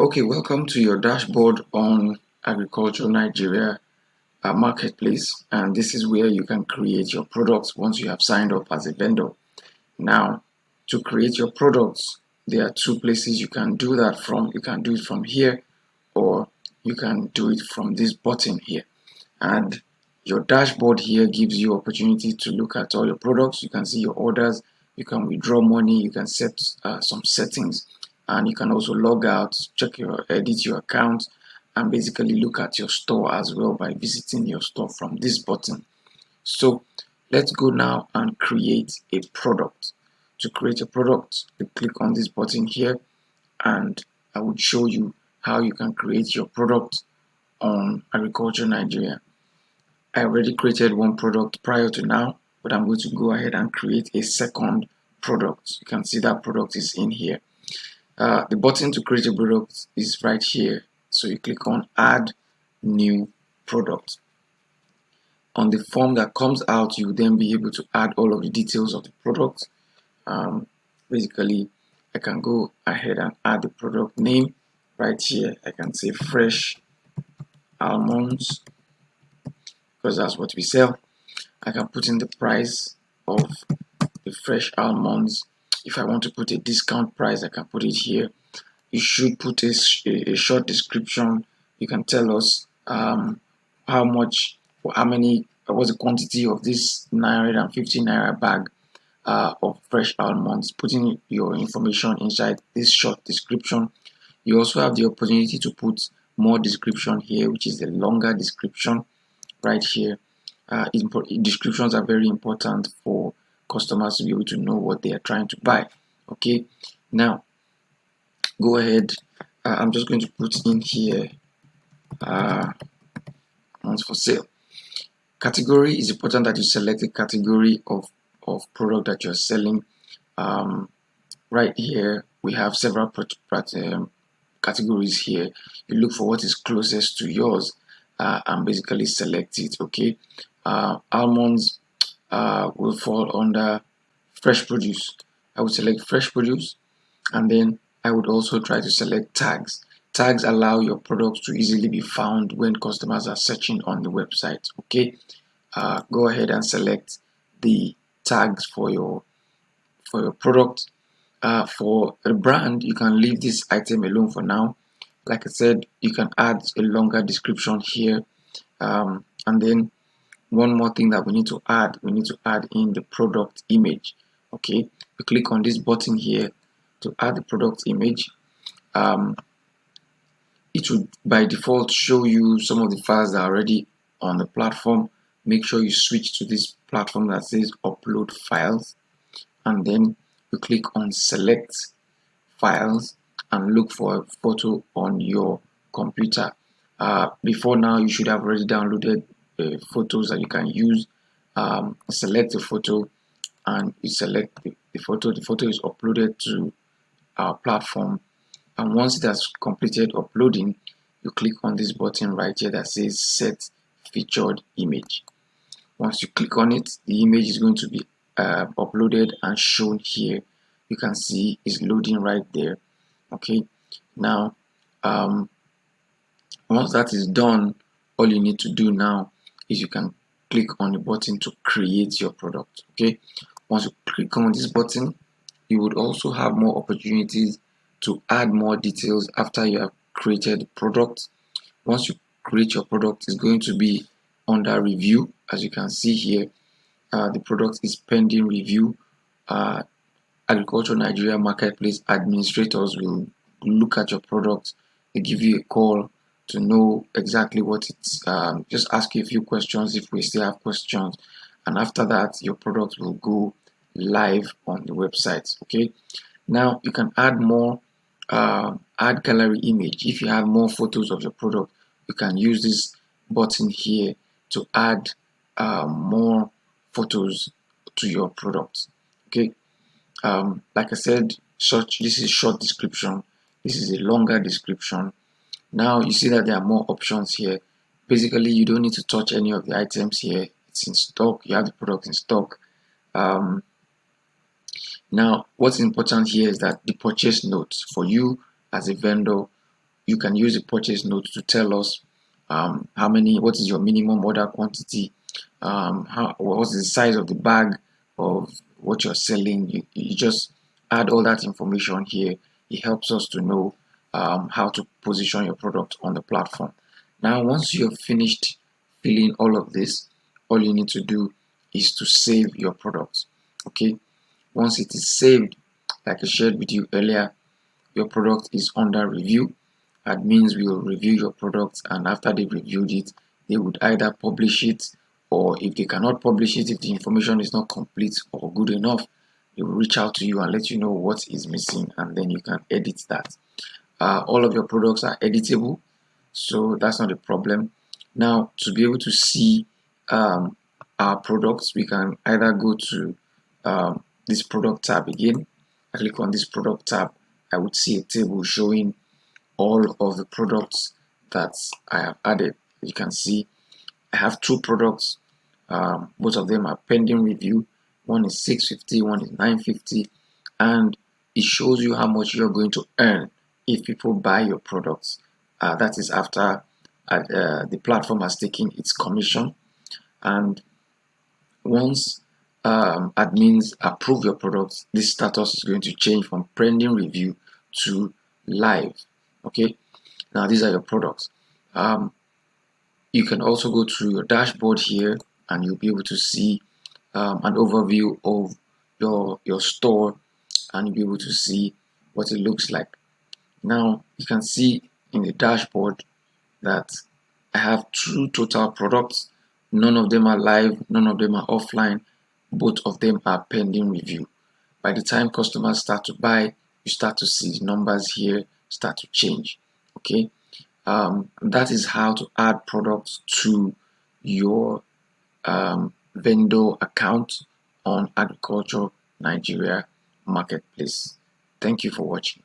Okay, welcome to your dashboard on Agriculture Nigeria Marketplace, and this is where you can create your products once you have signed up as a vendor. Now, to create your products, there are two places you can do that from. You can do it from here, or you can do it from this button here. And your dashboard here gives you opportunity to look at all your products. You can see your orders, you can withdraw money, you can set some settings, and you can also log out, edit your account, and basically look at your store as well by visiting your store from this button. So let's go now and create a product. To create a product, you click on this button here, and I will show you how you can create your product on Agriculture Nigeria. I already created one product prior to now, but I'm going to go ahead and create a second product. You can see that product is in here. The button to create a product is right here. So you click on add new product. On the form that comes out, you will then be able to add all of the details of the product. Basically, I can go ahead and add the product name right here. I can say fresh almonds, because that's what we sell. I can put in the price of the fresh almonds. If I want to put a discount price, I can put it here. You should put a short description. You can tell us how much or how many, what's the quantity of this 950 naira bag of fresh almonds. Putting your information inside this short description. You also have the opportunity to put more description here, which is the longer description right here. Descriptions are very important for customers to be able to know what they are trying to buy. Okay, now go ahead. I'm just going to put in here ones for sale. Category is important that you select a category of product that you're selling. Right here we have several categories here. You look for what is closest to yours and basically select it. Okay, almonds will fall under fresh produce. I would select fresh produce, and then I would also try to select tags. Tags allow your products to easily be found when customers are searching on the website. Okay, go ahead and select the tags for your product. For a brand, you can leave this item alone for now. Like I said, you can add a longer description here, and then one more thing that we need to add in the product image. Okay, you click on this button here to add the product image. It would by default show you some of the files that are already on the platform. Make sure you switch to this platform that says upload files, and then you click on select files and look for a photo on your computer. Before now, you should have already downloaded photos that you can use. Select the photo and you select the photo. The photo is uploaded to our platform, and once it has completed uploading, you click on this button right here that says set featured image. Once you click on it, the image is going to be uploaded and shown here. You can see it's loading right there. Okay, now once that is done, all you need to do now is you can click on the button to create your product. Okay, once you click on this button, you would also have more opportunities to add more details after you have created the product. Once you create your product, it's going to be under review. As you can see here, the product is pending review. Agriculture Nigeria Marketplace administrators will look at your product. They give you a call to know exactly what it's, just ask you a few questions if we still have questions, and after that your product will go live on the website. Okay, now you can add more, add gallery image. If you have more photos of your product, you can use this button here to add more photos to your product. Okay, like I said, this is short description, this is a longer description. Now you see that there are more options here. Basically, you don't need to touch any of the items here. It's in stock. You have the product in stock. Now, what's important here is that the purchase notes for you as a vendor, you can use the purchase note to tell us what is your minimum order quantity, what's the size of the bag of what you're selling. You just add all that information here. It helps us to know how to position your product on the platform. Now, once you've finished filling all of this, all you need to do is to save your product. Okay, once it is saved, like I shared with you earlier, your product is under review. Admins will review your product, and after they've reviewed it, they would either publish it, or if they cannot publish it, if the information is not complete or good enough, they will reach out to you and let you know what is missing, and then you can edit that. All of your products are editable, so that's not a problem. Now, to be able to see our products, we can either go to this product tab again. I click on this product tab. I would see a table showing all of the products that I have added. You can see I have two products. Both of them are pending review. One is 650, one is 950, and it shows you how much you're going to earn if people buy your products. That is after the platform has taken its commission, and once admins approve your products, this status is going to change from pending review to live. Okay, now these are your products. You can also go to your dashboard here, and you'll be able to see an overview of your store, and you'll be able to see what it looks like. Now you can see in the dashboard that I have two total products. None of them are live, none of them are offline, both of them are pending review. By the time customers start to buy, you start to see the numbers here start to change. Okay, that is how to add products to your vendor account on Agriculture Nigeria Marketplace. Thank you for watching.